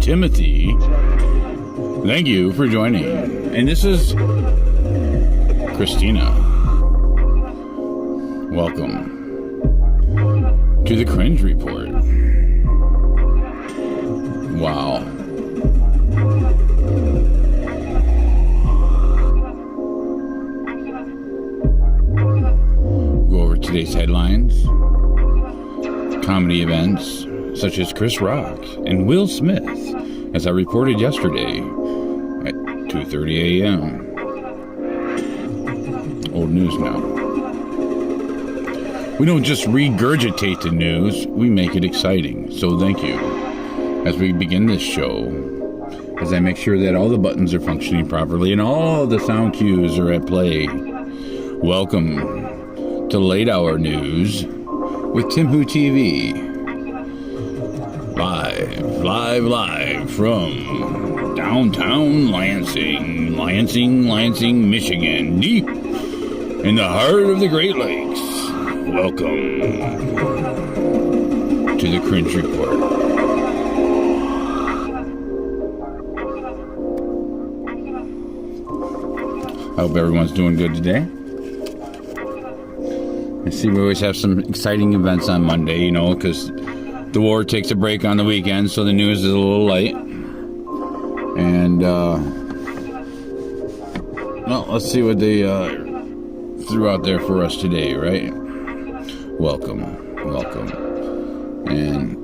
Timothy. Thank you for joining. And this is Christina. Welcome to the Kringe Report. Wow. Go over today's headlines. Comedy events such as Chris Rock and Will Smith, as I reported yesterday at 2:30 a.m. Old news now. We don't just regurgitate the news, we make it exciting. So thank you. As we begin this show, as I make sure that all the buttons are functioning properly and all the sound cues are at play, welcome to Late Hour News with TimWhoTV. Live from downtown Lansing, Michigan, deep in the heart of the Great Lakes. Welcome to the Kringe Report. I hope everyone's doing good today. I see we always have some exciting events on Monday, you know, because the war takes a break on the weekend, so the news is a little light. And, well, let's see what they threw out there for us today, right? Welcome. And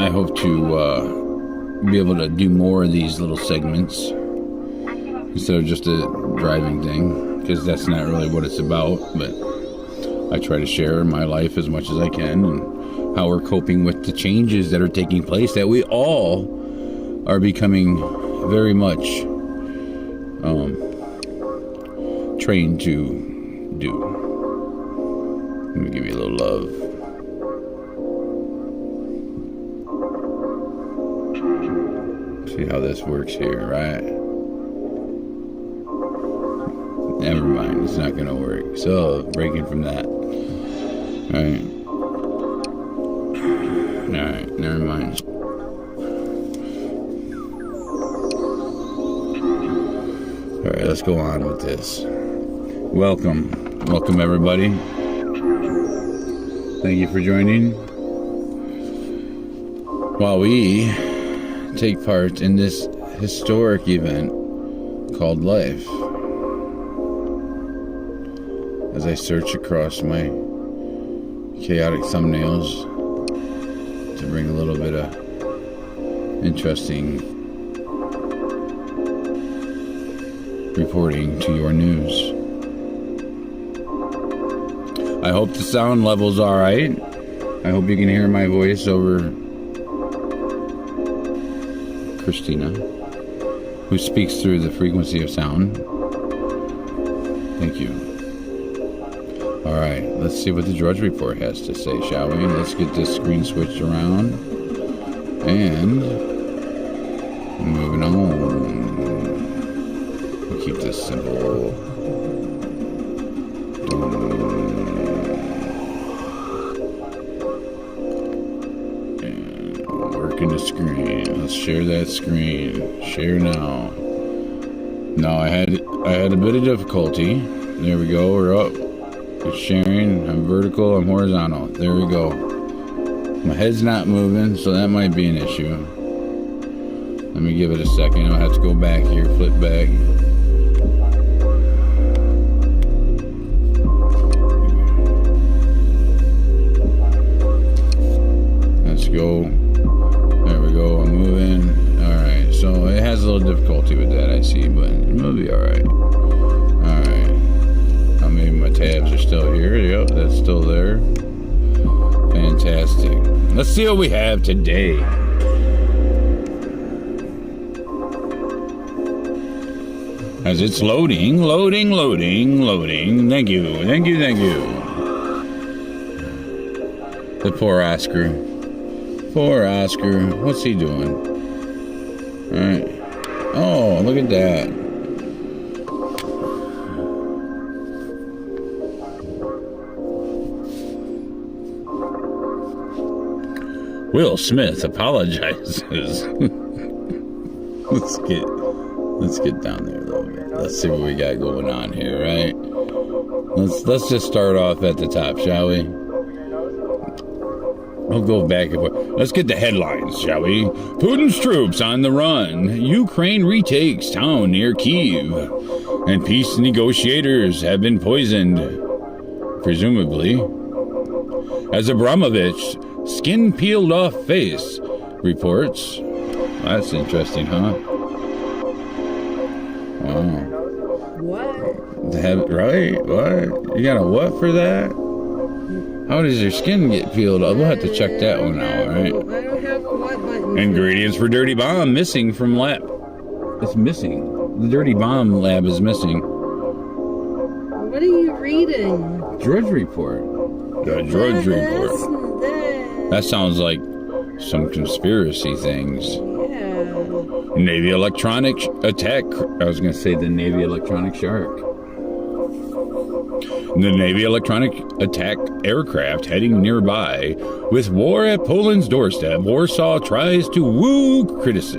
I hope to be able to do more of these little segments instead of just a driving thing, because that's not really what it's about, but I try to share my life as much as I can and how we're coping with the changes that are taking place that we all are becoming very much trained to do. Let me give you a little love. See how this works here, right? Never mind, it's not gonna work. So, breaking from that. Alright, never mind. Alright, let's go on with this. Welcome everybody. Thank you for joining. While we take part in this historic event called life. As I search across my chaotic thumbnails to bring a little bit of interesting reporting to your news. I hope the sound level's alright. I hope you can hear my voice over Christina, who speaks through the frequency of sound. Thank you. Alright, let's see what the Drudge Report has to say, shall we? Let's get this screen switched around. And moving on. We'll keep this simple. And working the screen. Let's share that screen. Share now. No, I had a bit of difficulty. There we go, we're up. It's sharing. I'm vertical, I'm horizontal. There we go. My head's not moving, so that might be an issue. Let me give it a second. I'll have to go back here, flip back. Let's go. There we go. I'm moving. Alright, so it has a little difficulty with that, I see, but it'll be alright. Alright. Maybe my tabs are still here. Yep, that's still there. Fantastic. Let's see what we have today. As it's loading. Thank you. The poor Oscar. What's he doing? Alright. Oh, look at that. Will Smith apologizes. Let's get down there a little bit. Let's see what we got going on here, right? Let's just start off at the top, shall we? We'll go back and forth. Let's get the headlines, shall we? Putin's troops on the run. Ukraine retakes town near Kyiv. And peace negotiators have been poisoned, presumably. As Abramovich skin peeled off face reports. That's interesting, huh? Wow. What? Right? What? You got a what for that? How does your skin get peeled off? We'll have to check that one out, right? I don't have a what button. Ingredients for Dirty Bomb missing from lab. It's missing. The Dirty Bomb lab is missing. What are you reading? Drudge Report. The Drudge Report. That sounds like some conspiracy things. Yeah. Navy electronic attack. I was going to say the Navy electronic shark. The Navy electronic attack aircraft heading nearby. With war at Poland's doorstep, Warsaw tries to woo critics.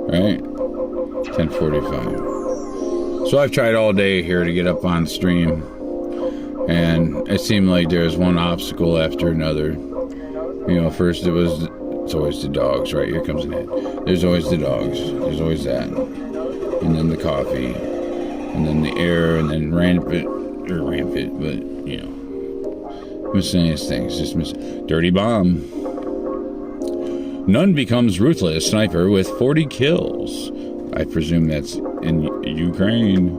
Right? 10:45. So I've tried all day here to get up on stream. And it seemed like there's one obstacle after another. You know, first it's always the dogs, right? Here comes an ad. There's always the dogs. There's always that. And then the coffee. And then the air, and then rampant, but, you know, miscellaneous things. Just Dirty Bomb. Nun becomes ruthless sniper with 40 kills. I presume that's in Ukraine.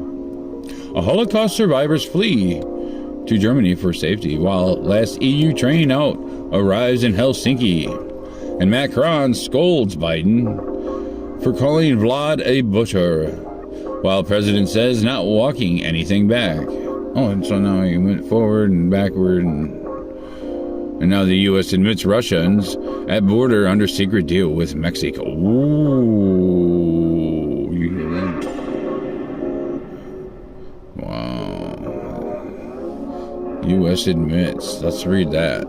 A Holocaust survivors flee to Germany for safety, while last EU train out arrives in Helsinki. And Macron scolds Biden for calling Vlad a butcher, while President says not walking anything back. Oh, and so now he went forward and backward, and now the U.S. admits Russians at border under secret deal with Mexico. Ooh, you hear that? Wow. U.S. admits. Let's read that.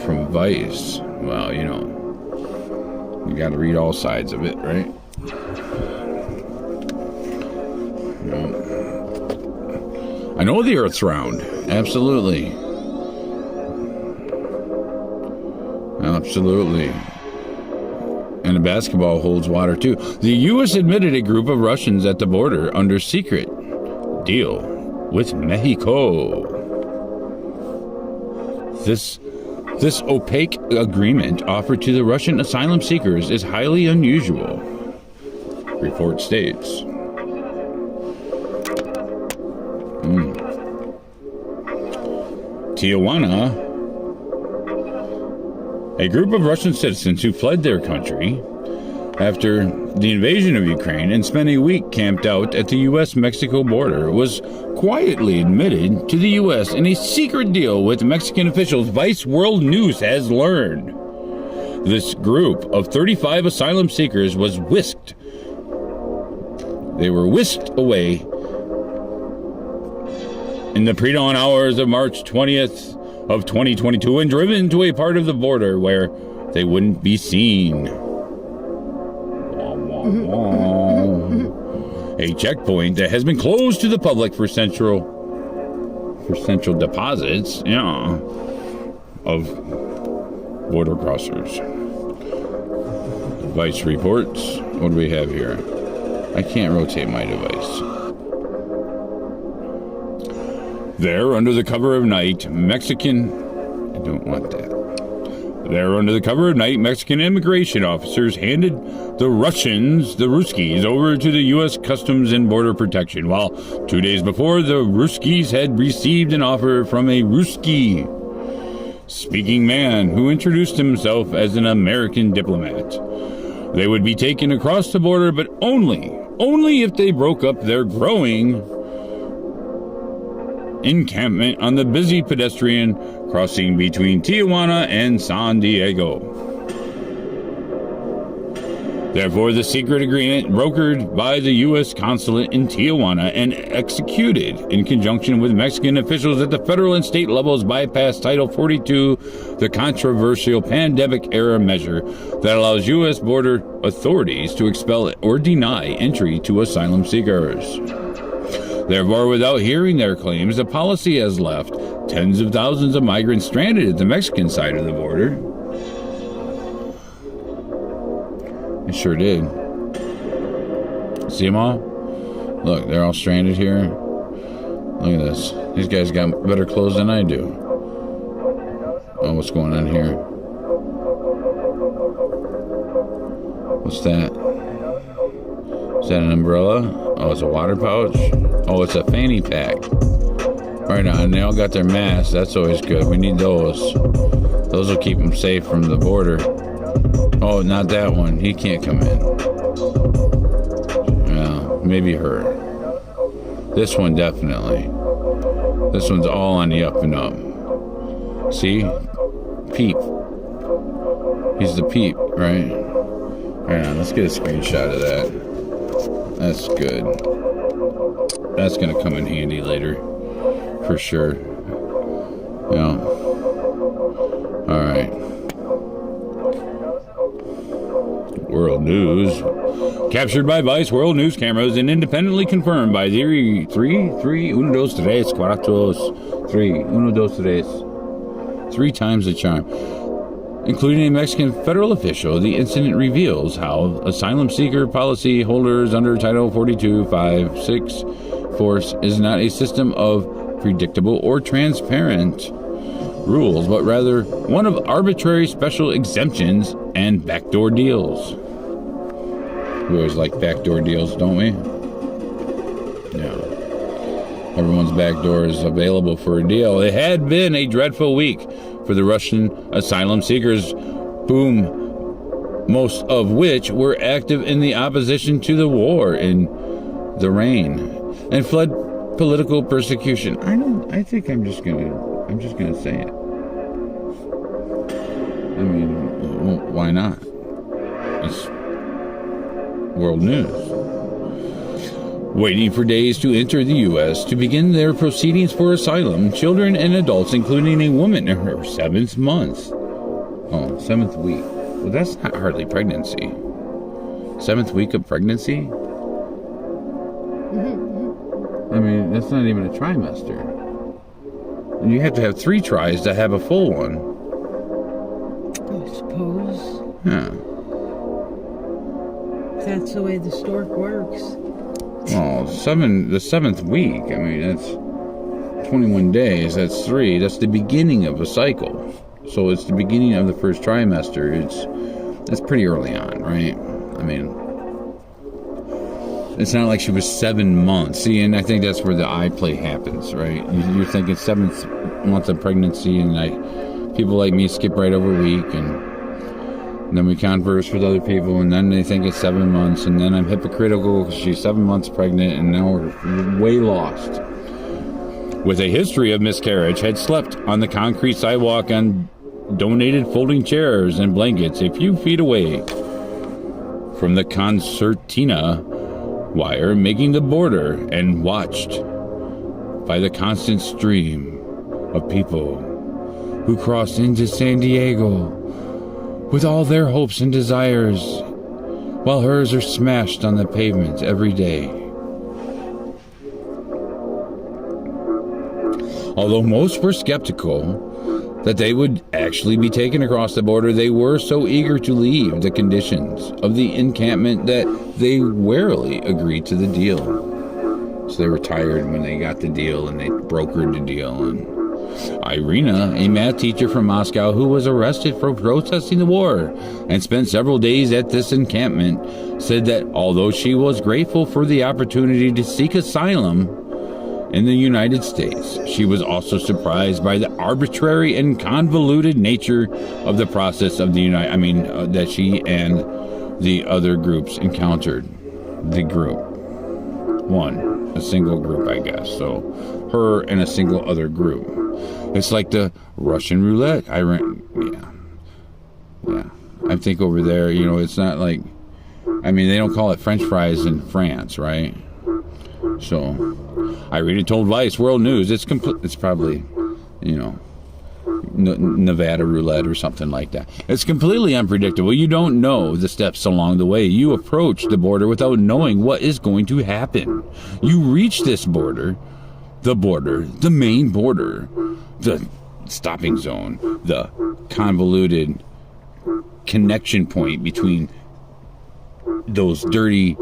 From Vice. Well, you know, you got to read all sides of it, right? I know the Earth's round. Absolutely. Absolutely. And a basketball holds water too. The U.S. admitted a group of Russians at the border under secret deal with Mexico. This opaque agreement offered to the Russian asylum seekers is highly unusual, report states. Tijuana. A group of Russian citizens who fled their country after the invasion of Ukraine and spent a week camped out at the U.S.-Mexico border was quietly admitted to the U.S. in a secret deal with Mexican officials, Vice World News has learned. This group of 35 asylum seekers was whisked. They were whisked away in the pre-dawn hours of March 20th of 2022 and driven to a part of the border where they wouldn't be seen. A checkpoint that has been closed to the public for central deposits, of border crossers. Vice reports. What do we have here? I can't rotate my device. There, under the cover of night, Mexican... I don't want that. There, under the cover of night, Mexican immigration officers handed the Ruskies, over to the U.S. Customs and Border Protection, while 2 days before, the Ruskies had received an offer from a Ruski-speaking man who introduced himself as an American diplomat. They would be taken across the border, but only if they broke up their growing encampment on the busy pedestrian crossing between Tijuana and San Diego. Therefore, the secret agreement brokered by the U.S. consulate in Tijuana and executed in conjunction with Mexican officials at the federal and state levels bypassed Title 42, the controversial pandemic-era measure that allows U.S. border authorities to expel or deny entry to asylum seekers. Therefore, without hearing their claims, the policy has left tens of thousands of migrants stranded at the Mexican side of the border. It sure did. See them all? Look, they're all stranded here. Look at this. These guys got better clothes than I do. Oh, what's going on here? What's that? Is that an umbrella? Oh, it's a water pouch? Oh, it's a fanny pack. Right on. They all got their masks. That's always good. We need those. Those will keep them safe from the border. Oh, not that one. He can't come in. Well, maybe her. This one definitely. This one's all on the up and up. See? Peep. He's the peep, right? Hang on, let's get a screenshot of that. That's good. That's gonna come in handy later. For sure. Yeah. Alright. World News. Captured by Vice World News cameras and independently confirmed by the 1, 2, 3, 4, 3, 1, 2, 3. 3 times the charm. Including a Mexican federal official, the incident reveals how asylum seeker policy holders under Title 42, 5, 6 force is not a system of predictable or transparent rules, but rather one of arbitrary special exemptions and backdoor deals. We always like backdoor deals, don't we? Yeah. Everyone's backdoor is available for a deal. It had been a dreadful week for the Russian asylum seekers, most of which were active in the opposition to the war in the reign and fled political persecution. I think I'm just gonna say it. I mean, why not? It's world news. Waiting for days to enter the U.S. to begin their proceedings for asylum, children and adults, including a woman in her 7th month. Oh, 7th week. Well, that's not hardly pregnancy. 7th week of pregnancy? I mean, that's not even a trimester. And you have to have 3 tries to have a full one. I suppose. Yeah. That's the way the stork works. Oh, the 7th week. I mean, that's 21 days. That's 3. That's the beginning of a cycle. So it's the beginning of the first trimester. That's pretty early on, right? I mean, it's not like she was 7 months. See, and I think that's where the eye play happens, right? You're thinking 7th month of pregnancy, and people like me skip right over a week, and then we converse with other people, and then they think it's 7 months, and then I'm hypocritical because she's 7 months pregnant, and now we're way lost. With a history of miscarriage, had slept on the concrete sidewalk on donated folding chairs and blankets a few feet away from the concertina wire making the border, and watched by the constant stream of people who crossed into San Diego with all their hopes and desires, while hers are smashed on the pavement every day. Although most were skeptical that they would actually be taken across the border, they were so eager to leave the conditions of the encampment that they warily agreed to the deal. So they were tired when they got the deal, and they brokered the deal. And Irina, a math teacher from Moscow who was arrested for protesting the war and spent several days at this encampment, said that although she was grateful for the opportunity to seek asylum in the United States, she was also surprised by the arbitrary and convoluted nature of the process of that she and the other groups encountered. The group. A single group, I guess. So her and a single other group. It's like the Russian roulette. Yeah. I think over there, it's not like I mean, they don't call it French fries in France, right? So, I read it told Vice World News. It's probably, Nevada roulette or something like that. It's completely unpredictable. You don't know the steps along the way. You approach the border without knowing what is going to happen. You reach this border, the main border, the stopping zone, the convoluted connection point between those dirty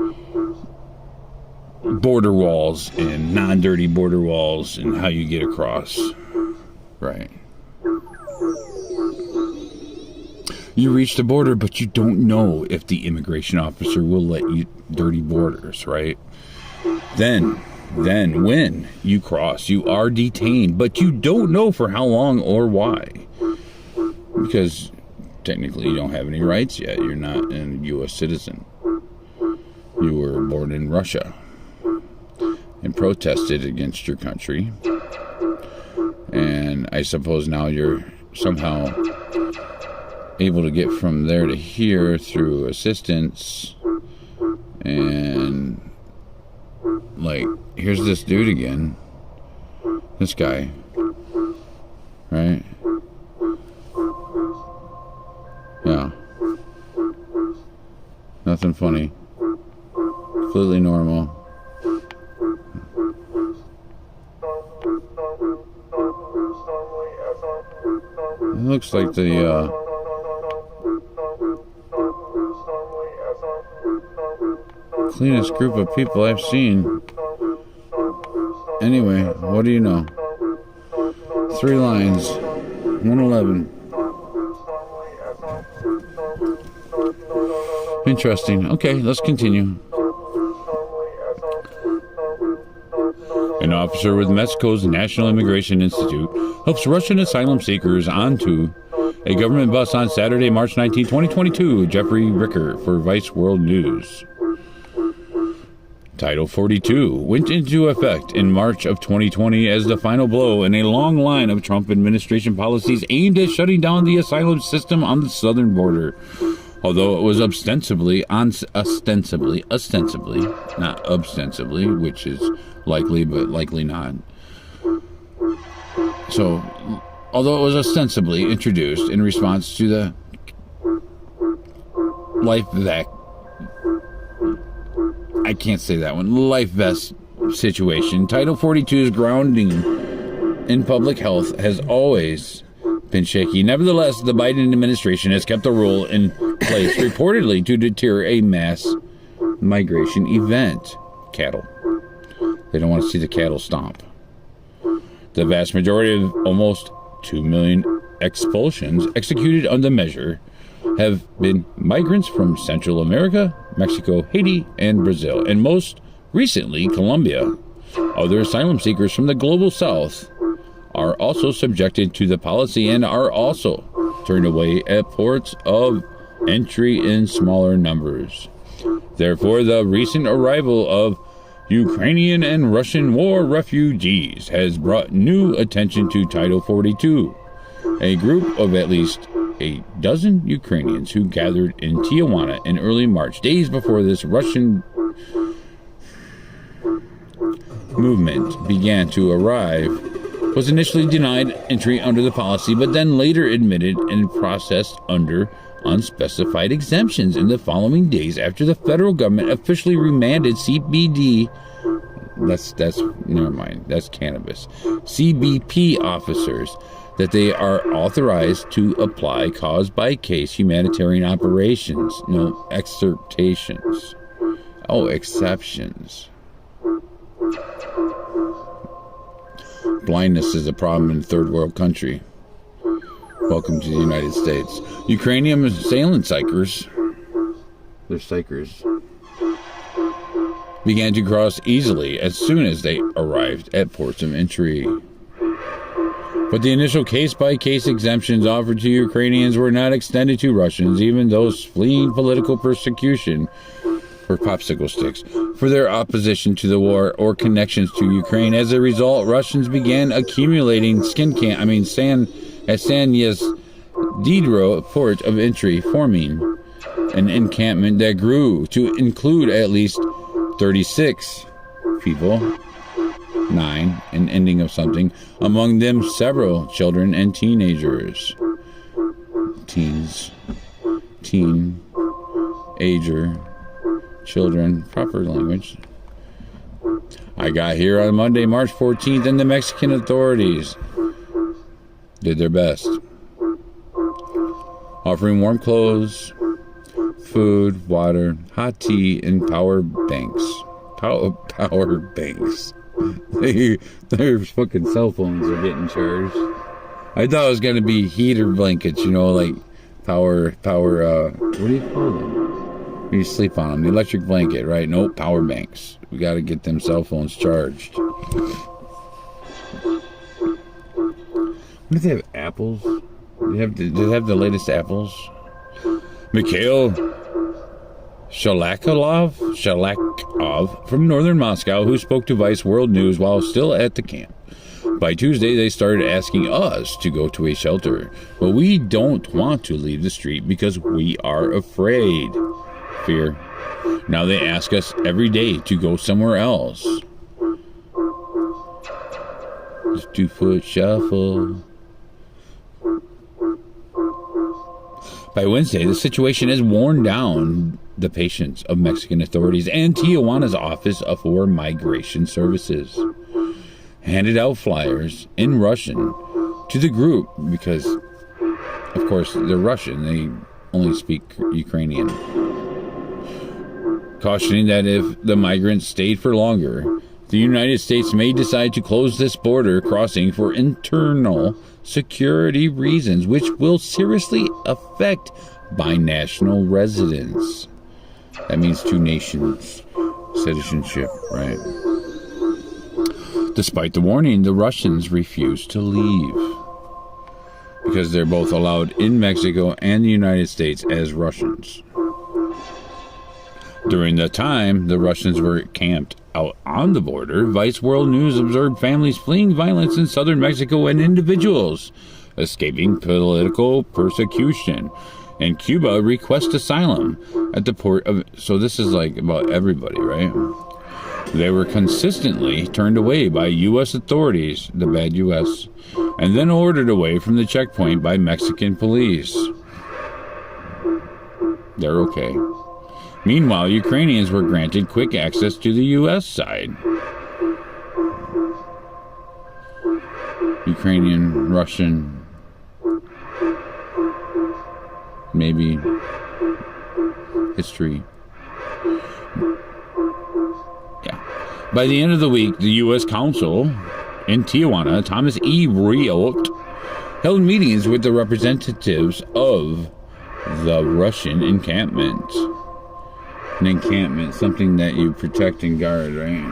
border walls and non-dirty border walls, and how you get across. Right. You reach the border, but you don't know if the immigration officer will let you dirty borders, right? Then when you cross, you are detained, but you don't know for how long or why. Because technically you don't have any rights yet. You're not a U.S. citizen. You were born in Russia and protested against your country. And I suppose now you're somehow able to get from there to here through assistance. And like, here's this dude again. This guy. Right? Yeah. Nothing funny. Completely normal. It looks like the cleanest group of people I've seen. Anyway, what do you know? 3 lines. 111. Interesting. Okay, let's continue. An officer with Mexico's National Immigration Institute helps Russian asylum seekers onto a government bus on Saturday, March 19, 2022. Jeffrey Ricker for Vice World News. Title 42 went into effect in March of 2020 as the final blow in a long line of Trump administration policies aimed at shutting down the asylum system on the southern border. Although it was ostensibly, not ostensibly, which is likely, but likely not. So, although it was ostensibly introduced in response to the life vest situation, Title 42's grounding in public health has always been shaky. Nevertheless, the Biden administration has kept the rule in place, reportedly to deter a mass migration event. Cattle. They don't want to see the cattle stomp. The vast majority of almost 2 million expulsions executed under the measure have been migrants from Central America, Mexico, Haiti, and Brazil, and most recently, Colombia. Other asylum seekers from the global south are also subjected to the policy and are also turned away at ports of entry in smaller numbers. Therefore, the recent arrival of Ukrainian and Russian war refugees has brought new attention to Title 42. A group of at least a dozen Ukrainians who gathered in Tijuana in early March, days before this Russian movement began to arrive, was initially denied entry under the policy, but then later admitted and processed under unspecified exemptions in the following days after the federal government officially remanded CBD, that's cannabis, CBP officers that they are authorized to apply cause-by-case humanitarian operations. No excerptations. Oh, exceptions. Blindness is a problem in a third world country. Welcome to the United States. Ukrainian asylum seekers, began to cross easily as soon as they arrived at ports of entry. But the initial case-by-case exemptions offered to Ukrainians were not extended to Russians, even those fleeing political persecution for popsicle sticks for their opposition to the war or connections to Ukraine. As a result, Russians began accumulating San Yezdiero port of entry, forming an encampment that grew to include at least 36 people, 9, an ending of something, among them several children and teenagers. Teenager, children, proper language. I got here on Monday, March 14th, and the Mexican authorities did their best, offering warm clothes, food, water, hot tea, and power banks. Power banks. Their fucking cell phones are getting charged. I thought it was gonna be heater blankets, you know, like power. What do you call them? You sleep on them. The electric blanket, right? Nope, power banks. We got to get them cell phones charged. What do they have? Apples? Do they have the latest apples? Mikhail Shalakov from northern Moscow, who spoke to Vice World News while still at the camp. By Tuesday, they started asking us to go to a shelter, but we don't want to leave the street because we are afraid. Fear. Now they ask us every day to go somewhere else. Just 2-foot shuffle. By Wednesday, the situation has worn down the patience of Mexican authorities, and Tijuana's Office for Migration Services handed out flyers in Russian to the group because, of course, they're Russian. They only speak Ukrainian. Cautioning that if the migrants stayed for longer, the United States may decide to close this border crossing for internal security reasons, which will seriously affect binational residence. That means two nations citizenship, right? Despite the warning, the Russians refused to leave because they're both allowed in Mexico and the United States as Russians. During the time the Russians were camped out on the border, Vice World News observed families fleeing violence in southern Mexico and individuals escaping political persecution. And Cuba request asylum at the port of... So this is like about everybody, right? They were consistently turned away by U.S. authorities, the bad U.S., and then ordered away from the checkpoint by Mexican police. They're okay. Meanwhile, Ukrainians were granted quick access to the U.S. side. Ukrainian, Russian, maybe history. Yeah. By the end of the week, the U.S. Consul in Tijuana, Thomas E. Riot, held meetings with the representatives of the Russian encampment. An encampment, something that you protect and guard, right?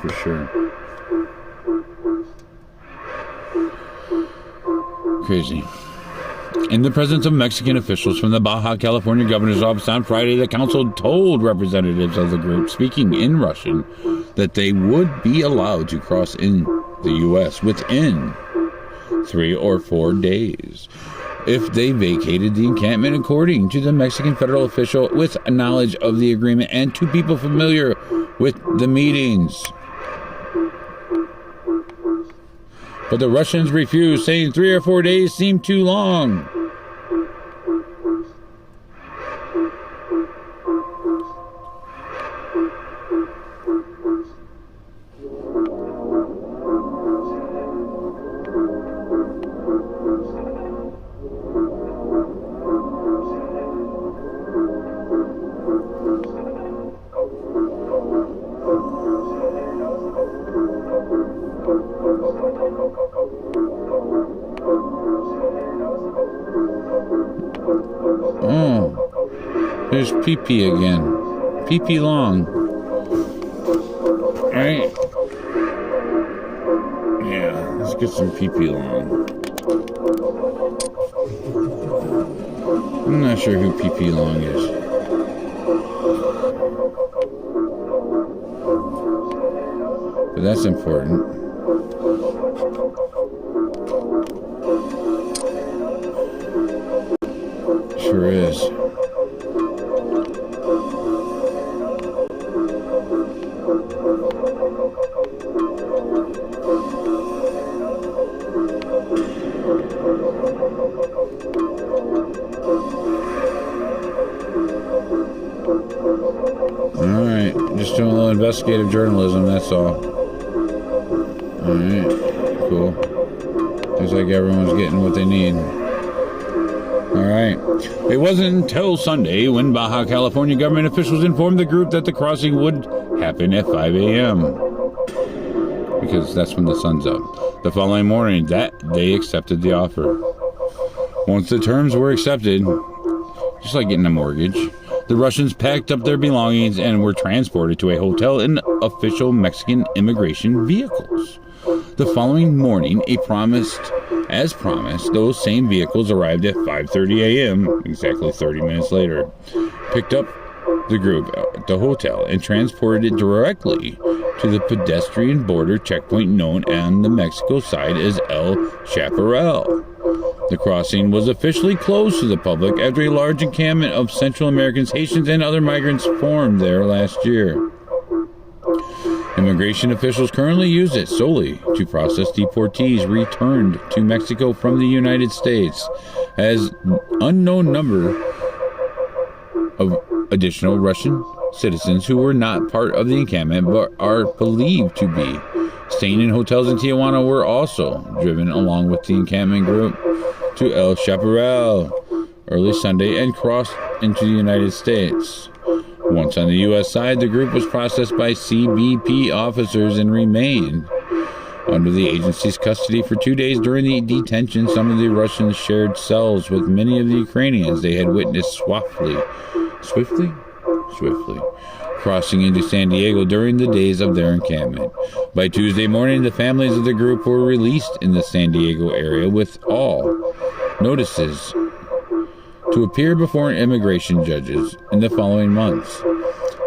For sure. Crazy. In the presence of Mexican officials from the Baja California Governor's Office on Friday, the council told representatives of the group speaking in Russian that they would be allowed to cross in the U.S. within 3 or 4 days if they vacated the encampment, according to the Mexican federal official with knowledge of the agreement and to people familiar with the meetings. But the Russians refused, saying 3 or 4 days seemed too long. There's pee-pee again. Pee-pee long. Alright. Yeah, let's get some pee-pee long. I'm not sure who pee-pee long is. But that's important. sure is. Alright, just doing a little investigative journalism, that's all. Alright, cool. Looks like everyone's getting what they need. Alright. It wasn't until Sunday when Baja California government officials informed the group that the crossing would happen at 5 a.m. because that's when the sun's up. The following morning, they accepted the offer. Once the terms were accepted, just like getting a mortgage, the Russians packed up their belongings and were transported to a hotel in official Mexican immigration vehicles. The following morning, as promised, those same vehicles arrived at 5:30 a.m., exactly 30 minutes later, picked up the group at the hotel and transported it directly to the pedestrian border checkpoint known on the Mexico side as El Chaparral. The crossing was officially closed to the public after a large encampment of Central Americans, Haitians, and other migrants formed there last year. Immigration officials currently use it solely to process deportees returned to Mexico from the United States, as unknown number of additional Russian citizens who were not part of the encampment but are believed to be staying in hotels in Tijuana were also driven along with the encampment group to El Chaparral early Sunday and crossed into the United States. Once on the U.S. side, the group was processed by CBP officers and remained under the agency's custody for 2 days. During the detention, some of the Russians shared cells with many of the Ukrainians they had witnessed swiftly crossing into San Diego during the days of their encampment. By Tuesday morning, the families of the group were released in the San Diego area with all notices to appear before immigration judges in the following months.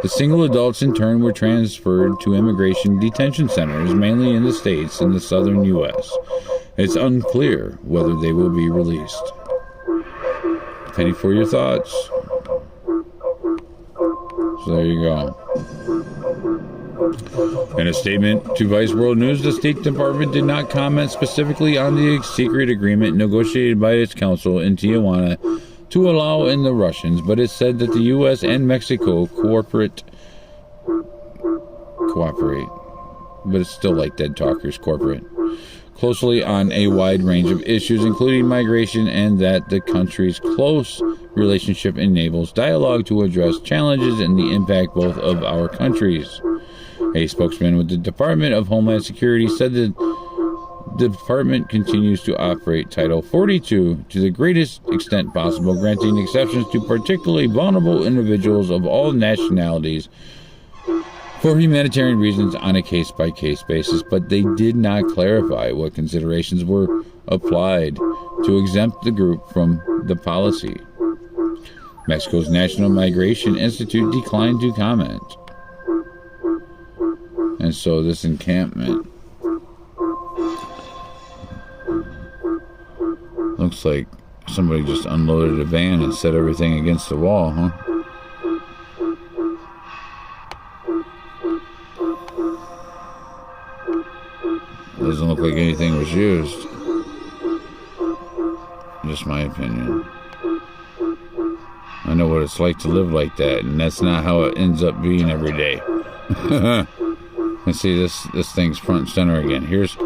The single adults in turn were transferred to immigration detention centers, mainly in the states in the southern U.S. It's unclear whether they will be released. Penny for your thoughts. So there you go. In a statement to Vice World News, the State Department did not comment specifically on the secret agreement negotiated by its counsel in Tijuana to allow in the Russians, but it said that the U.S. and Mexico cooperate, but it's still like dead talkers, corporate, closely on a wide range of issues, including migration, and that the country's close relationship enables dialogue to address challenges and the impact both of our countries. A spokesman with the Department of Homeland Security said that the department continues to operate Title 42 to the greatest extent possible, granting exceptions to particularly vulnerable individuals of all nationalities for humanitarian reasons on a case-by-case basis, but they did not clarify what considerations were applied to exempt the group from the policy. Mexico's National Migration Institute declined to comment. And so this encampment looks like somebody just unloaded a van and set everything against the wall, huh? Doesn't look like anything was used. Just my opinion. I know what it's like to live like that, and that's not how it ends up being every day. And see, this thing's front and center again. Here's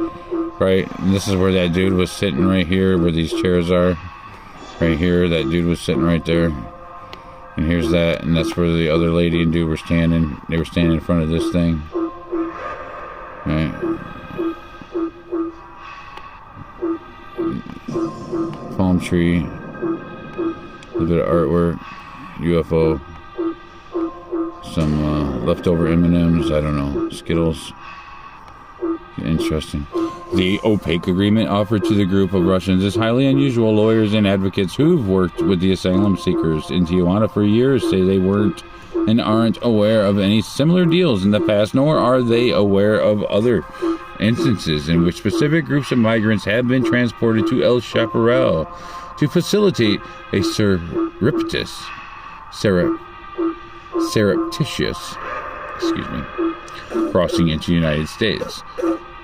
right, and this is where that dude was sitting right here, where these chairs are. Right here, that dude was sitting right there. And here's that, and that's where the other lady and dude were standing. They were standing in front of this thing. Right. Palm tree. A little bit of artwork. UFO. Some leftover M&Ms. I don't know. Skittles. Interesting. The opaque agreement offered to the group of Russians is highly unusual. Lawyers and advocates who've worked with the asylum seekers in Tijuana for years say they weren't and aren't aware of any similar deals in the past, nor are they aware of other instances in which specific groups of migrants have been transported to El Chaparral. to facilitate a surreptitious, crossing into the United States.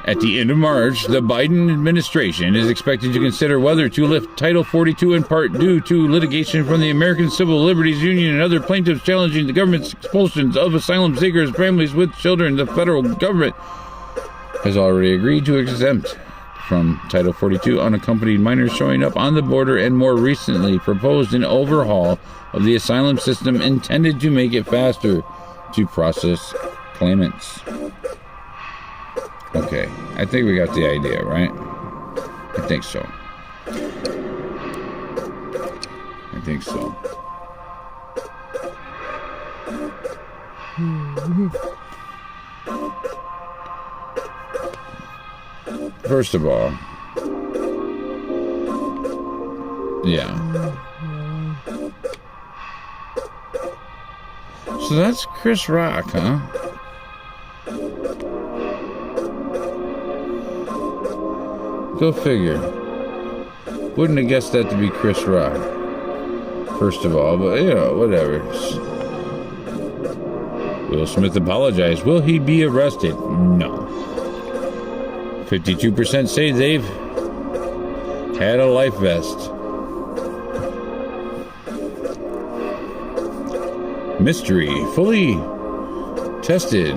At the end of March, the Biden administration is expected to consider whether to lift Title 42 in part due to litigation from the American Civil Liberties Union and other plaintiffs challenging the government's expulsions of asylum seekers, families with children. The federal government has already agreed to exempt from Title 42 unaccompanied minors showing up on the border, and more recently proposed an overhaul of the asylum system intended to make it faster to process claimants. Okay, I think we got the idea, right? I think so. First of all, yeah. So that's Chris Rock, huh? Go figure. Wouldn't have guessed that to be Chris Rock. First of all, but whatever. Will Smith apologized. Will he be arrested? No. 52% say they've had a life vest. Mystery. Fully tested.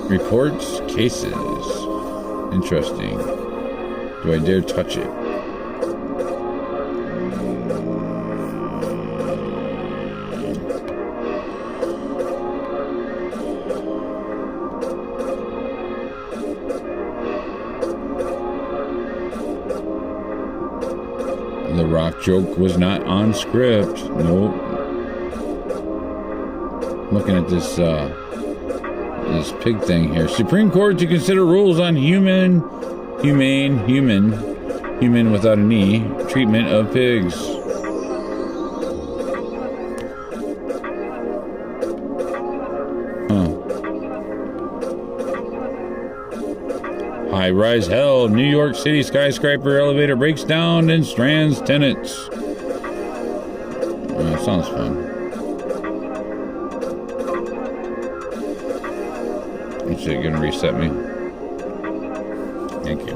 Reports cases. Interesting. Do I dare touch it? The Rock joke was not on script. Nope. Looking at this pig thing here. Supreme Court to consider rules on human without an E, treatment of pigs. High-rise hell. New York City skyscraper elevator breaks down and strands tenants. Sounds fun. Is it gonna reset me? Thank you.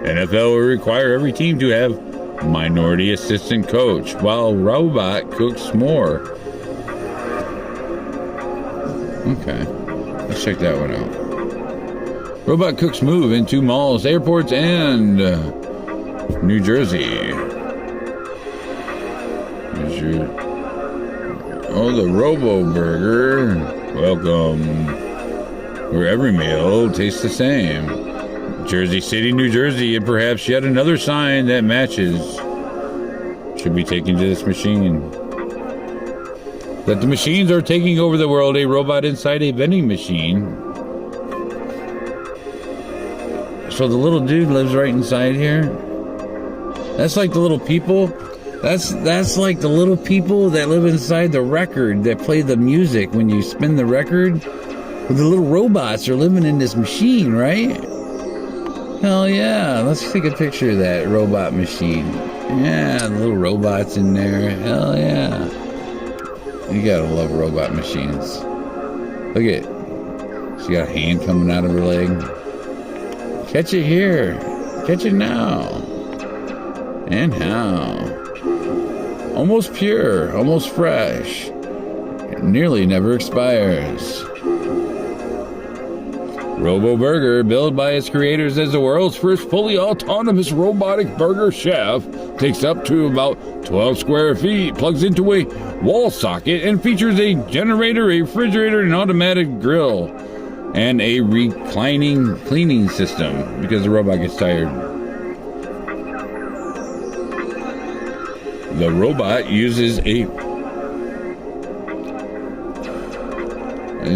NFL will require every team to have minority assistant coach while robot cooks more. Okay, let's check that one out. Robot cooks move into malls, airports, and New Jersey. The Robo Burger. Welcome. Where every meal tastes the same. Jersey City, New Jersey, and perhaps yet another sign that matches should be taken to this machine. That the machines are taking over the world. A robot inside a vending machine. So the little dude lives right inside here. That's like the little people. That's like the little people that live inside the record that play the music when you spin the record. The little robots are living in this machine, right? Hell yeah. Let's take a picture of that robot machine. Yeah, the little robots in there. Hell yeah. You gotta love robot machines. Look at it. She got a hand coming out of her leg. Catch it here. Catch it now. And how? Almost pure. Almost fresh. It nearly never expires. Robo Burger, billed by its creators as the world's first fully autonomous robotic burger chef, takes up to about 12 square feet, plugs into a wall socket, and features a generator, a refrigerator, an automatic grill, and a reclining cleaning system because the robot gets tired. The robot uses it's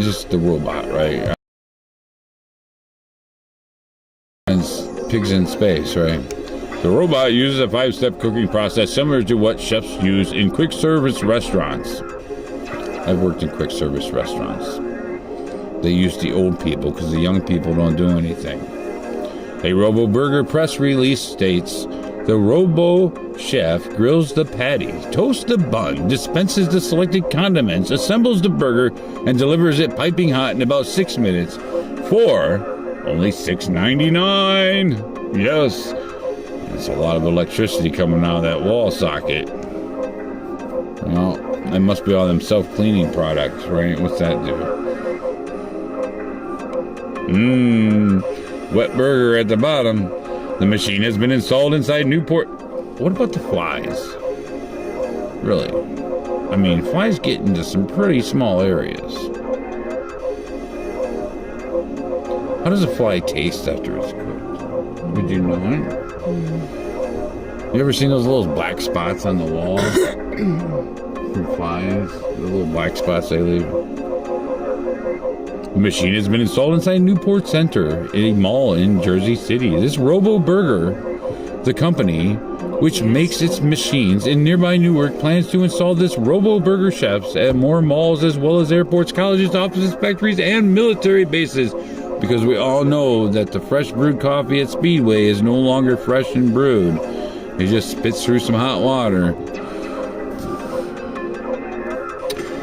just the robot, right? Pigs in space, right? The robot uses a 5-step cooking process similar to what chefs use in quick service restaurants. I've worked in quick service restaurants. They use the old people because the young people don't do anything. A Robo Burger press release states, The Robo Chef grills the patties, toasts the bun, dispenses the selected condiments, assembles the burger, and delivers it piping hot in about 6 minutes for only $6.99. Yes, that's a lot of electricity coming out of that wall socket. Well, that must be all them self-cleaning products, right? What's that do? Wet burger at the bottom. The machine has been installed inside Newport. What about the flies? Really? I mean, flies get into some pretty small areas. How does a fly taste after it's cooked? Would you know it? You ever seen those little black spots on the wall? From flies? The little black spots they leave. The machine has been installed inside Newport Center, a mall in Jersey City. This Robo Burger, the company which makes its machines in nearby Newark, plans to install this Robo Burger chefs at more malls as well as airports, colleges, offices, factories, and military bases. Because we all know that the fresh brewed coffee at Speedway is no longer fresh and brewed. It just spits through some hot water.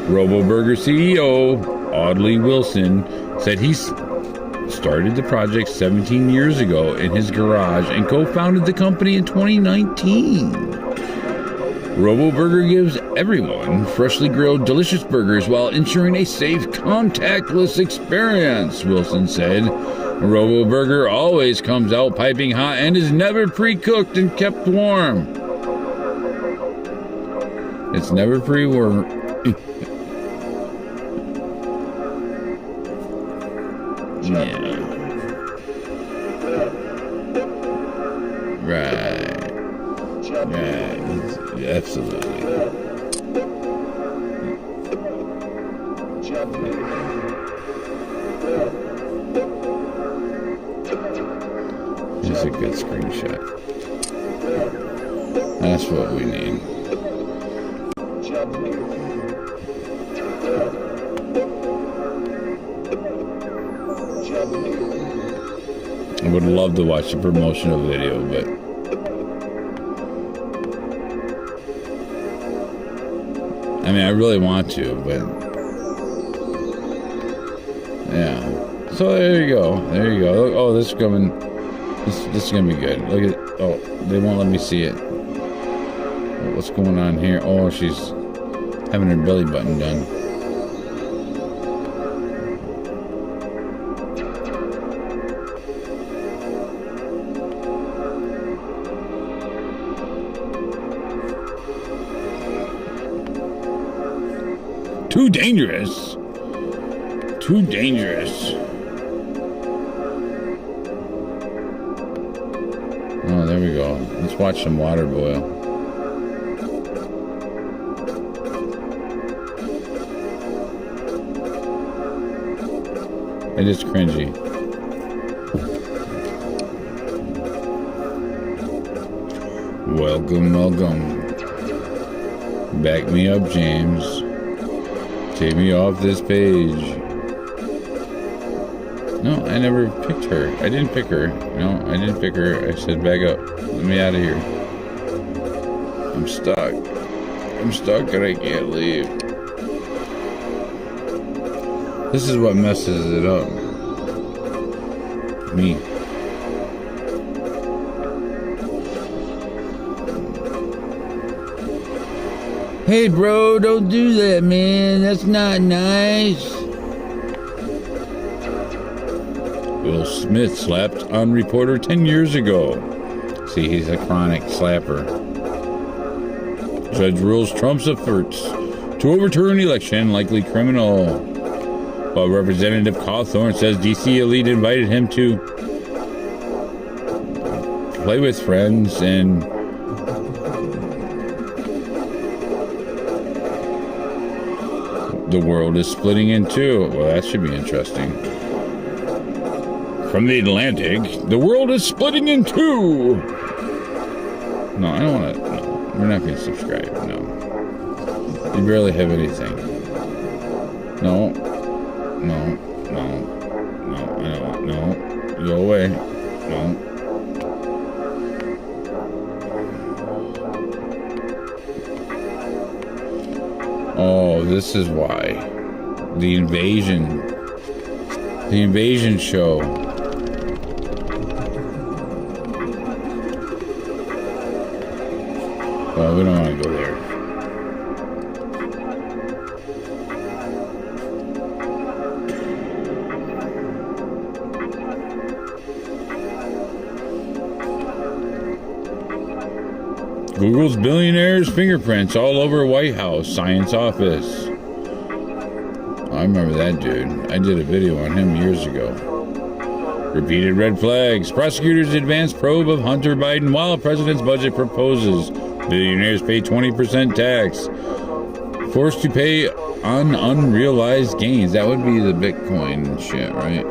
Robo Burger CEO Audley Wilson said he started the project 17 years ago in his garage and co-founded the company in 2019. Robo Burger gives everyone freshly grilled, delicious burgers while ensuring a safe, contactless experience, Wilson said. Robo Burger always comes out piping hot and is never pre-cooked and kept warm. It's never pre-warm. Yeah. Right. Absolutely. Here's a good screenshot. That's what we need. I would love to watch the promotional video, but I mean, I really want to, but yeah. So there you go. There you go. Oh, this is coming. This is gonna be good. Look at. Oh, they won't let me see it. What's going on here? Oh, she's having her belly button done. Too dangerous. Too dangerous. Oh, there we go. Let's watch some water boil. It is cringy. Welcome, welcome. Back me up, James. Take me off this page. No, I never picked her. I didn't pick her. No, I didn't pick her. I said, back up. Let me out of here. I'm stuck. I'm stuck and I can't leave. This is what messes it up. Me. Hey, bro, don't do that, man. That's not nice. Will Smith slapped on reporter 10 years ago. See, he's a chronic slapper. Judge rules Trump's efforts to overturn election likely criminal. While Representative Cawthorn says D.C. elite invited him to play with friends and the world is splitting in two. Well, that should be interesting. From the Atlantic, the world is splitting in two. No, I don't want to. No, we're not going to subscribe. No. You barely have anything. No. No. No. No. I don't. No. Go away. No. this is why. The invasion. The invasion show. Well, we don't want to go there. Google's billionaire's fingerprints all over White House science office. I remember that dude. I did a video on him years ago. Repeated red flags. Prosecutors advance probe of Hunter Biden while president's budget proposes. Billionaires pay 20% tax. Forced to pay on unrealized gains. That would be the Bitcoin shit, right?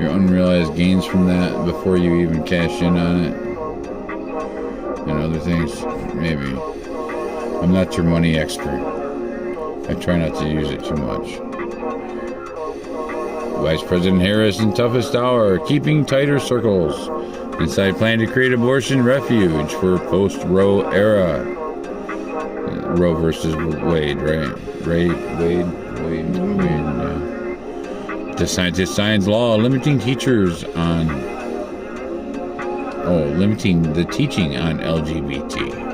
Your unrealized gains from that before you even cash in on it. And other things, maybe. I'm not your money expert. I try not to use it too much. Vice President Harris in toughest hour, keeping tighter circles. Inside plan to create abortion refuge for post-Roe era. Roe versus Wade, right? Wade, yeah. The scientist signs law limiting teachers on... limiting the teaching on LGBT.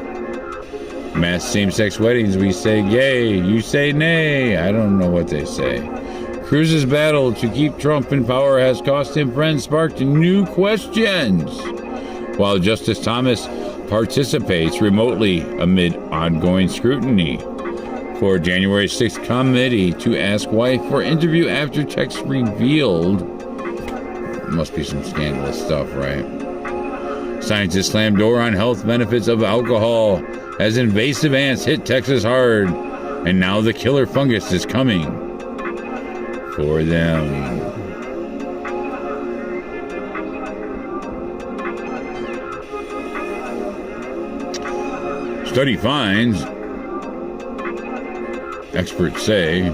Mass same-sex weddings, we say yay, you say nay. I don't know what they say. Cruz's battle to keep Trump in power has cost him friends, sparked new questions. While Justice Thomas participates remotely amid ongoing scrutiny. For January 6th committee to ask wife for interview after text revealed. Must be some scandalous stuff, right? Scientists slam door on health benefits of alcohol as invasive ants hit Texas hard, and now the killer fungus is coming for them. Study finds, experts say,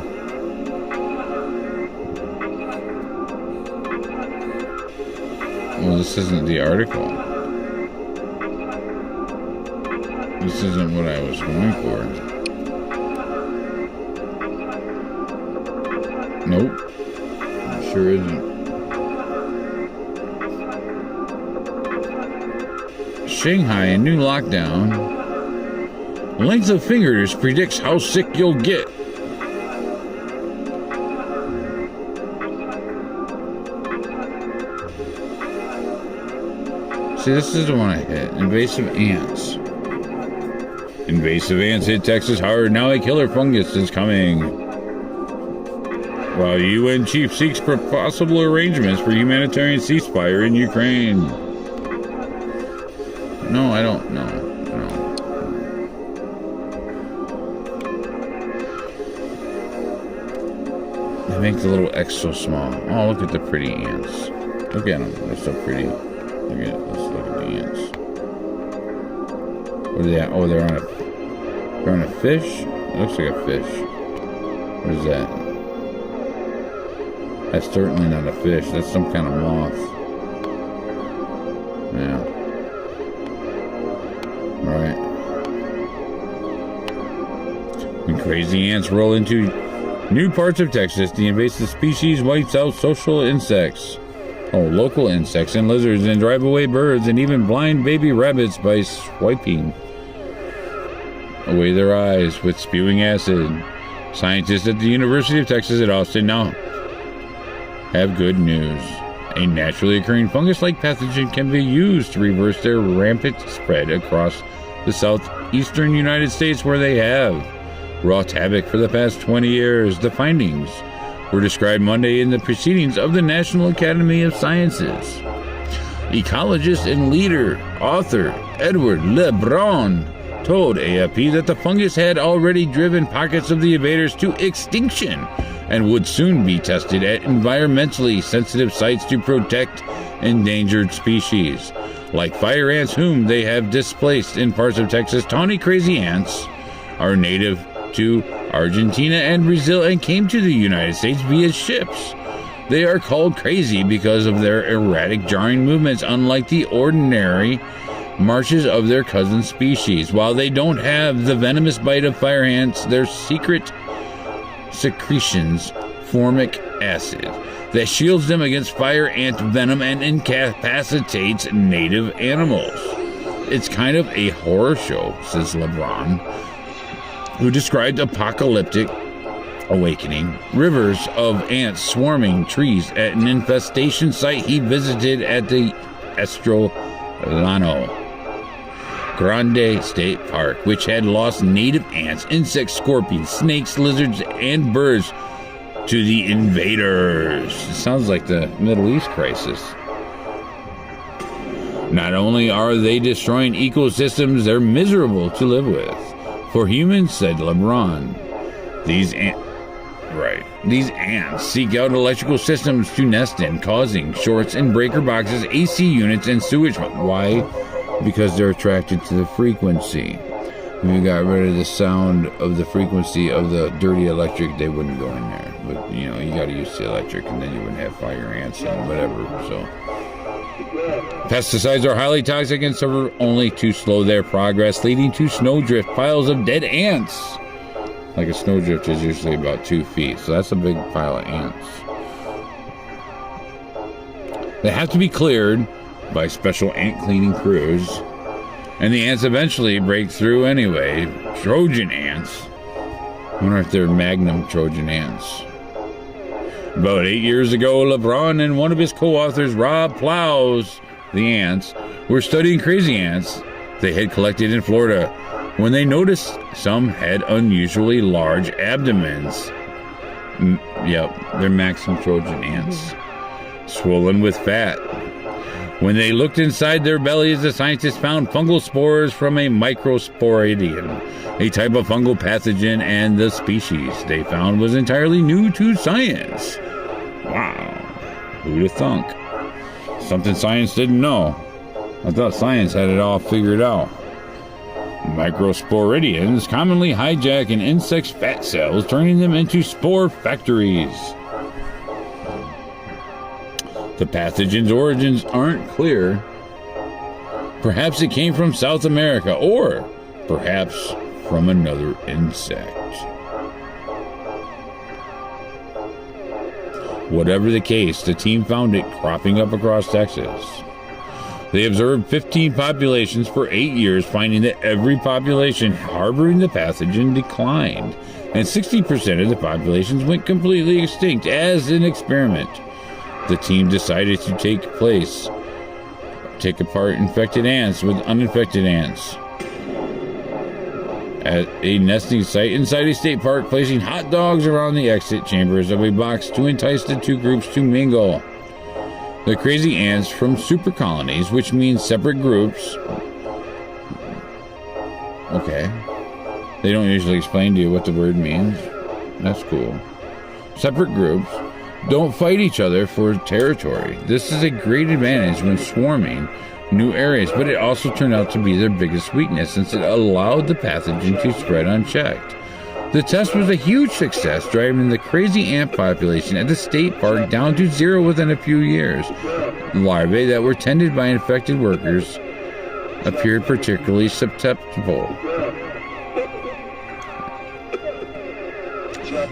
well, this isn't the article. This isn't what I was going for. Nope. It sure isn't. Shanghai, a new lockdown. Length of fingers predicts how sick you'll get. See, this is the one I hit. Invasive ants. Invasive ants hit Texas hard. Now a killer fungus is coming. While UN chief seeks for possible arrangements for humanitarian ceasefire in Ukraine. No, I don't know. No. They make the little X so small. Oh, look at the pretty ants. Look at them. They're so pretty. Look at, let's look at the ants. What are they at? Oh, they're on a fish? It looks like a fish. What is that? That's certainly not a fish. That's some kind of moth. Yeah. Right. When crazy ants roll into new parts of Texas, the invasive species wipes out social insects. Oh, local insects and lizards, and drive away birds, and even blind baby rabbits by swiping away their eyes with spewing acid. Scientists at the University of Texas at Austin now have good news. A naturally occurring fungus-like pathogen can be used to reverse their rampant spread across the southeastern United States, where they have wrought havoc for the past 20 years. The findings were described Monday in the proceedings of the National Academy of Sciences. Ecologist and leader, author Edward LeBron told AFP that the fungus had already driven pockets of the invaders to extinction and would soon be tested at environmentally sensitive sites to protect endangered species. Like fire ants, whom they have displaced in parts of Texas, tawny crazy ants are native to Argentina and Brazil and came to the United States via ships. They are called crazy because of their erratic, jarring movements, unlike the ordinary marches of their cousin species. While they don't have the venomous bite of fire ants, their secret secretions formic acid that shields them against fire ant venom and incapacitates native animals. It's kind of a horror show, says LeBron, who described apocalyptic awakening. Rivers of ants swarming trees at an infestation site he visited at the Estrolano Grande State Park, which had lost native ants, insects, scorpions, snakes, lizards, and birds to the invaders. It sounds like the Middle East crisis. Not only are they destroying ecosystems, they're miserable to live with. For humans, said LeBron, these ants seek out electrical systems to nest in, causing shorts in breaker boxes, AC units, and sewage. Why? Because they're attracted to the frequency. If you got rid of the sound of the frequency of the dirty electric, they wouldn't go in there. But, you know, you got to use the electric, and then you wouldn't have fire ants and whatever, so. Pesticides are highly toxic and serve only to slow their progress, leading to snowdrift piles of dead ants. Like a snowdrift is usually about 2 feet, so that's a big pile of ants. They have to be cleared by special ant cleaning crews, and the ants eventually break through anyway. Trojan ants. I wonder if they're Magnum Trojan ants. About 8 years ago, LeBron and one of his co-authors, Rob Plows, the ants, were studying crazy ants they had collected in Florida when they noticed some had unusually large abdomens. Yep, they're Maxim Trojan ants, swollen with fat. When they looked inside their bellies, the scientists found fungal spores from a microsporidium, a type of fungal pathogen, and the species they found was entirely new to science. Wow, who'd have thunk? Something science didn't know. I thought science had it all figured out. Microsporidians commonly hijack an insect's fat cells, turning them into spore factories. The pathogen's origins aren't clear. Perhaps it came from South America, or perhaps from another insect. Whatever the case, the team found it cropping up across Texas. They observed 15 populations for 8 years, finding that every population harboring the pathogen declined, and 60% of the populations went completely extinct as an experiment. The team decided to take apart infected ants with uninfected ants at a nesting site inside a state park, placing hot dogs around the exit chambers of a box to entice the two groups to mingle. The crazy ants from super colonies, which means separate groups. Okay. They don't usually explain to you what the word means. That's cool. Separate groups don't fight each other for territory. This is a great advantage when swarming new areas, but it also turned out to be their biggest weakness since it allowed the pathogen to spread unchecked. The test was a huge success, driving the crazy ant population at the state park down to zero within a few years. Larvae that were tended by infected workers appeared particularly susceptible.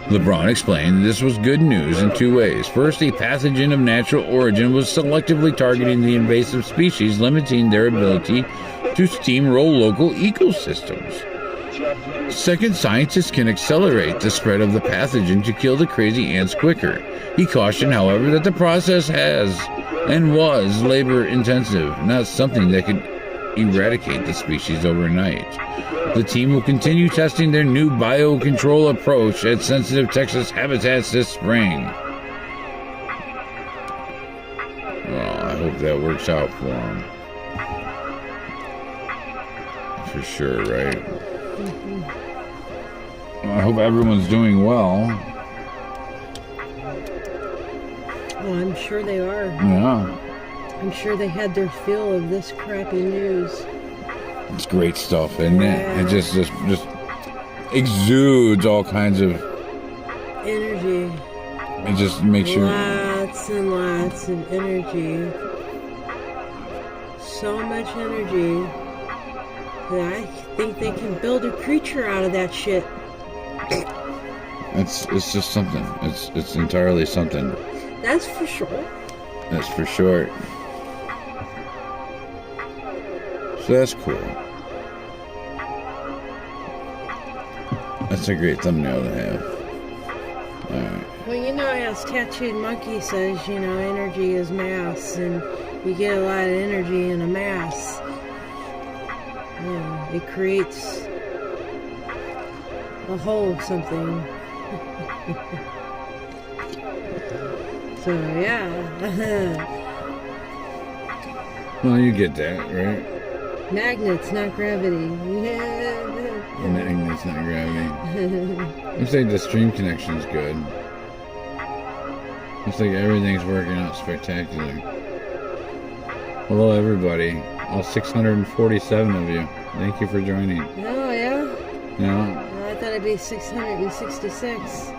LeBron explained this was good news in 2 ways. First, a pathogen of natural origin was selectively targeting the invasive species, limiting their ability to steamroll local ecosystems. Second, scientists can accelerate the spread of the pathogen to kill the crazy ants quicker. He cautioned, however, that the process has and was labor-intensive, not something that could eradicate the species overnight. The team will continue testing their new biocontrol approach at sensitive Texas habitats this spring. Well, I hope that works out for them. For sure, right? I hope everyone's doing well. Well, I'm sure they are. Yeah. I'm sure they had their fill of this crappy news. It's great stuff, isn't it? It just exudes all kinds of energy. It just makes you lots and lots of energy. So much energy that I think they can build a creature out of that shit. It's just something. It's entirely something. That's for sure. That's for sure. So that's cool. That's a great thumbnail to have. Alright. Well, you know, as Tattooed Monkey says, you know, energy is mass, and you get a lot of energy in a mass. Yeah, it creates a whole something. So, yeah. Well, you get that, right? Magnets, not gravity. Magnets, not gravity. Looks like the stream connection's good. Looks like everything's working out spectacular. Hello, everybody. All 647 of you. Thank you for joining. Oh, yeah? Yeah. Well, I thought it'd be 666.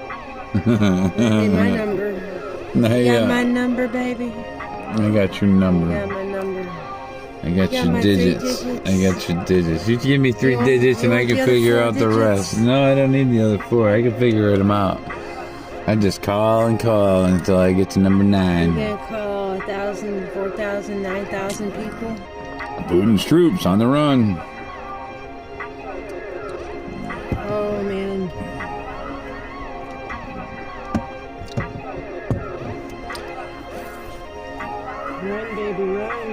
That'd be my number. You got my number, baby? I got your number. You got my number. I got your digits. I got your digits. You give me 3 digits and I can figure out the rest. No, I don't need the other 4. I can figure them out. I just call and call until I get to number 9. You're gonna call 1,000, 4,000, 9,000 people? Putin's troops on the run. Oh, man. Run, baby, run.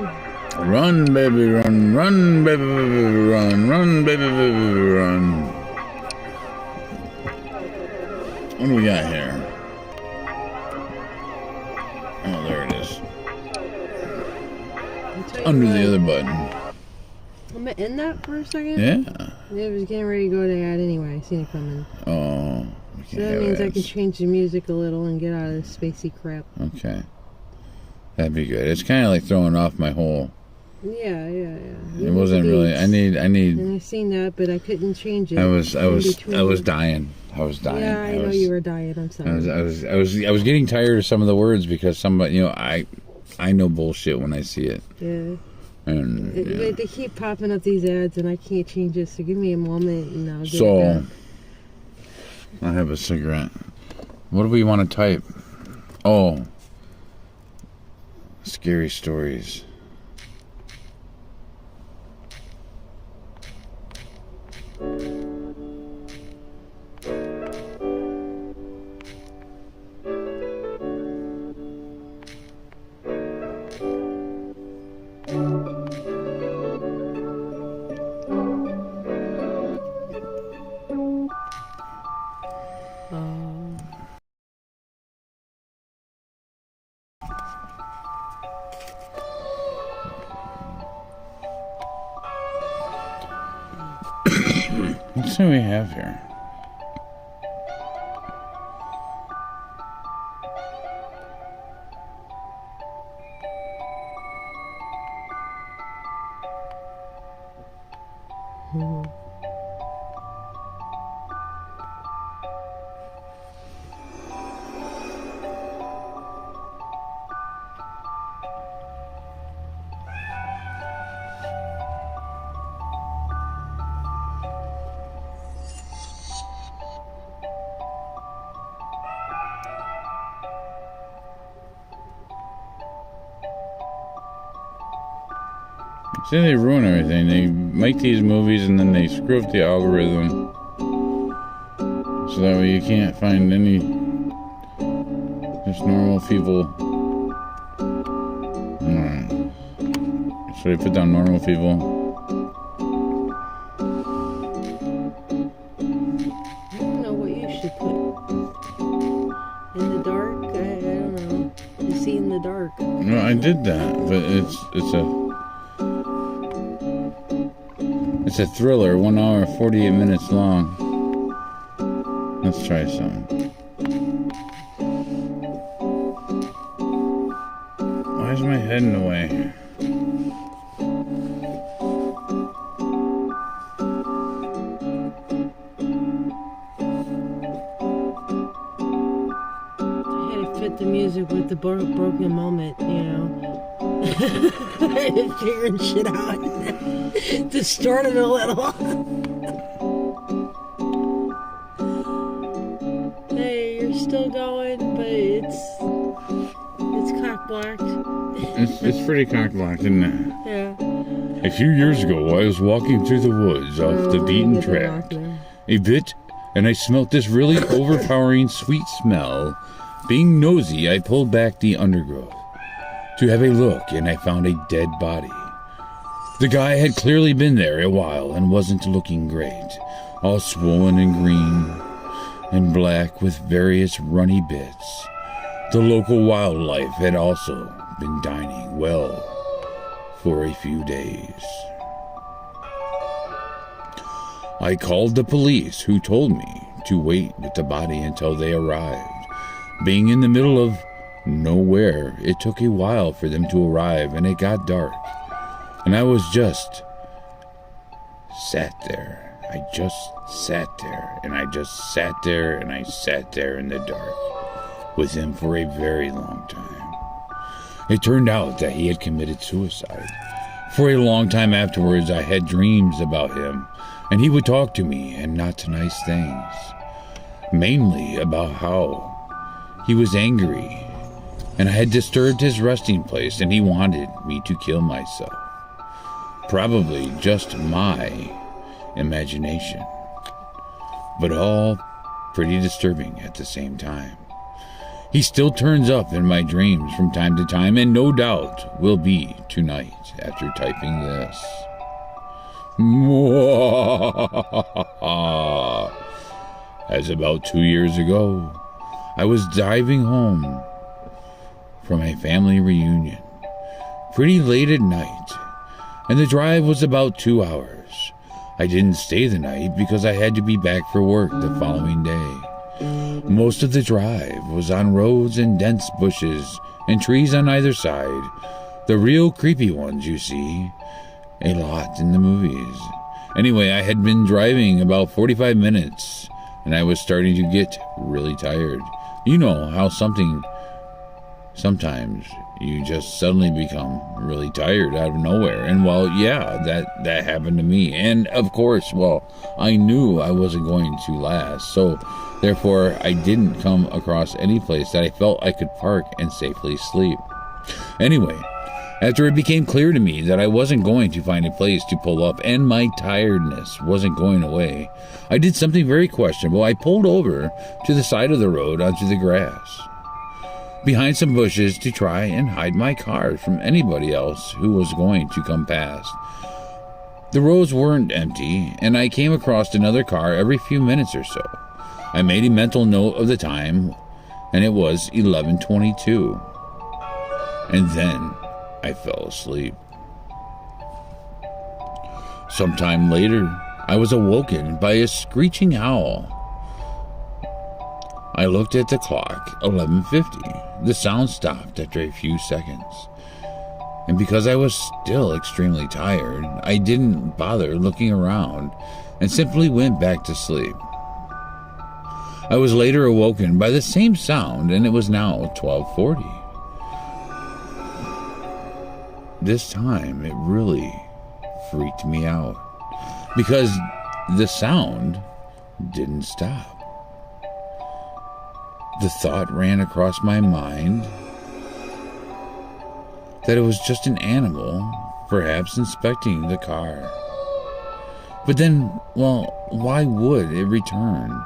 Run, baby, run. Run, baby, run. Run, baby, run. What do we got here? Oh, there it is. Under the other button. I'm gonna end that for a second? Yeah. It was getting ready to go to ad anyway. I seen it coming. Oh. So that means I can change the music a little and get out of this spacey crap. Okay. That'd be good. It's kind of like throwing off my whole... Yeah. It wasn't really... I need... And I seen that, but I couldn't change it. I was dying. I was dying. Yeah, I know you were dying. I'm sorry. I was getting tired of some of the words because somebody, you know, I know bullshit when I see it. Yeah. And They keep popping up these ads, and I can't change it. So give me a moment, and I'll get it so done. I have a cigarette. What do we want to type? Oh, scary stories. Let's see what we have here. See, they ruin everything. They make these movies and then they screw up the algorithm. So that way you can't find any just normal people. Alright. So they put down normal people. I don't know what you should put. In the dark? I don't know. You see in the dark. No, I did that, but it's a thriller, 1 hour, 48 minutes long. Let's try some. Why is my head in the way? I had to fit the music with the broken moment, you know. Figuring shit out. Distort it a little. car's still going, but it's cock-blocked. It's pretty cock-blocked, isn't it? Yeah. A few years ago, I was walking through the woods off the beaten track a bit, and I smelt this really overpowering sweet smell. Being nosy, I pulled back the undergrowth to have a look, and I found a dead body. The guy had clearly been there a while and wasn't looking great, all swollen and green and black with various runny bits. The local wildlife had also been dining well for a few days. I called the police, who told me to wait with the body until they arrived. Being in the middle of nowhere, it took a while for them to arrive, and it got dark. And I was just sat there. I just sat there, and I just sat there, and I sat there in the dark with him for a very long time. It turned out that he had committed suicide. For a long time afterwards, I had dreams about him, and he would talk to me, and not nice things. Mainly about how he was angry, and I had disturbed his resting place, and he wanted me to kill myself. Probably just my imagination, but all pretty disturbing at the same time. He still turns up in my dreams from time to time, and no doubt will be tonight after typing this. As about 2 years ago, I was driving home from a family reunion pretty late at night, and the drive was about 2 hours. I didn't stay the night because I had to be back for work the following day. Most of the drive was on roads and dense bushes and trees on either side. The real creepy ones you see a lot in the movies. Anyway, I had been driving about 45 minutes, and I was starting to get really tired. You know how sometimes you just suddenly become really tired out of nowhere. And well, yeah, that happened to me. And of course, well, I knew I wasn't going to last. So therefore, I didn't come across any place that I felt I could park and safely sleep. Anyway, after it became clear to me that I wasn't going to find a place to pull up and my tiredness wasn't going away, I did something very questionable. I pulled over to the side of the road onto the grass, behind some bushes, to try and hide my car from anybody else who was going to come past. The roads weren't empty, and I came across another car every few minutes or so. I made a mental note of the time, and it was 11:22. And then I fell asleep. Sometime later, I was awoken by a screeching howl. I looked at the clock, 11:50. The sound stopped after a few seconds. And because I was still extremely tired, I didn't bother looking around and simply went back to sleep. I was later awoken by the same sound, and it was now 12:40. This time, it really freaked me out because the sound didn't stop. The thought ran across my mind that it was just an animal, perhaps inspecting the car. But then, well, why would it return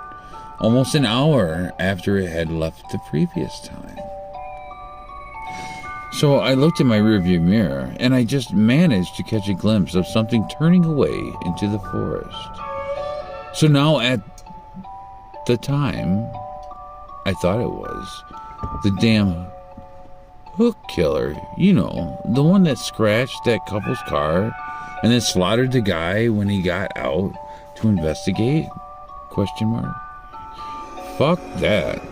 almost an hour after it had left the previous time? So I looked in my rearview mirror, and I just managed to catch a glimpse of something turning away into the forest. So now at the time, I thought it was the damn hook killer. You know, the one that scratched that couple's car and then slaughtered the guy when he got out to investigate? Question mark. Fuck that,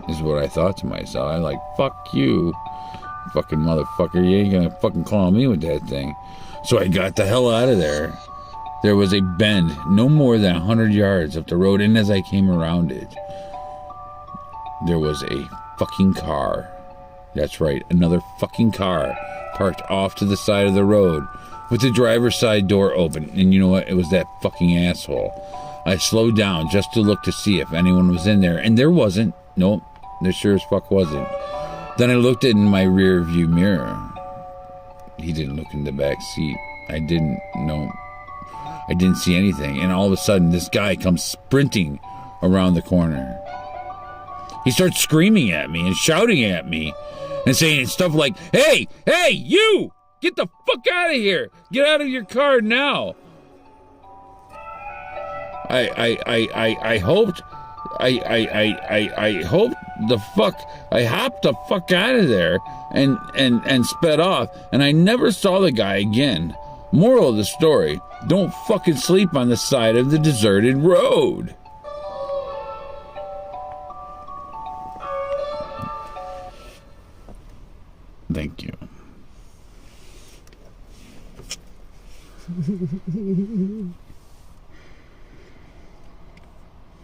is what I thought to myself. I'm like, fuck you, fucking motherfucker. You ain't gonna fucking call me with that thing. So I got the hell out of there. There was a bend no more than 100 yards up the road, and as I came around it, there was a fucking car. That's right, another fucking car parked off to the side of the road with the driver's side door open. And you know what? It was that fucking asshole. I slowed down just to look to see if anyone was in there, and there wasn't. Nope, there sure as fuck wasn't. Then I looked in my rear view mirror. He didn't look in the back seat. I didn't see anything. And all of a sudden, this guy comes sprinting around the corner. He starts screaming at me and shouting at me and saying stuff like, hey, you! Get the fuck out of here! Get out of your car now! I hoped I hopped the fuck out of there and sped off, and I never saw the guy again. Moral of the story, don't fucking sleep on the side of the deserted road. Thank you.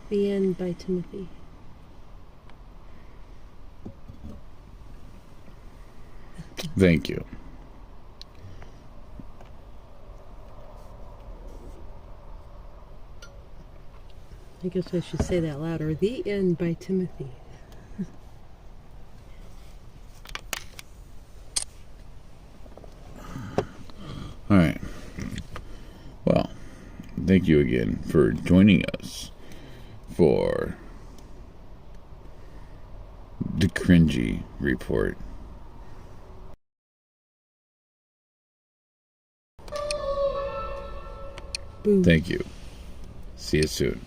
The End by Timothy. Thank you. I guess I should say that louder. The End by Timothy. All right. Well, thank you again for joining us for the Kringe Report. Boom. Thank you. See you soon.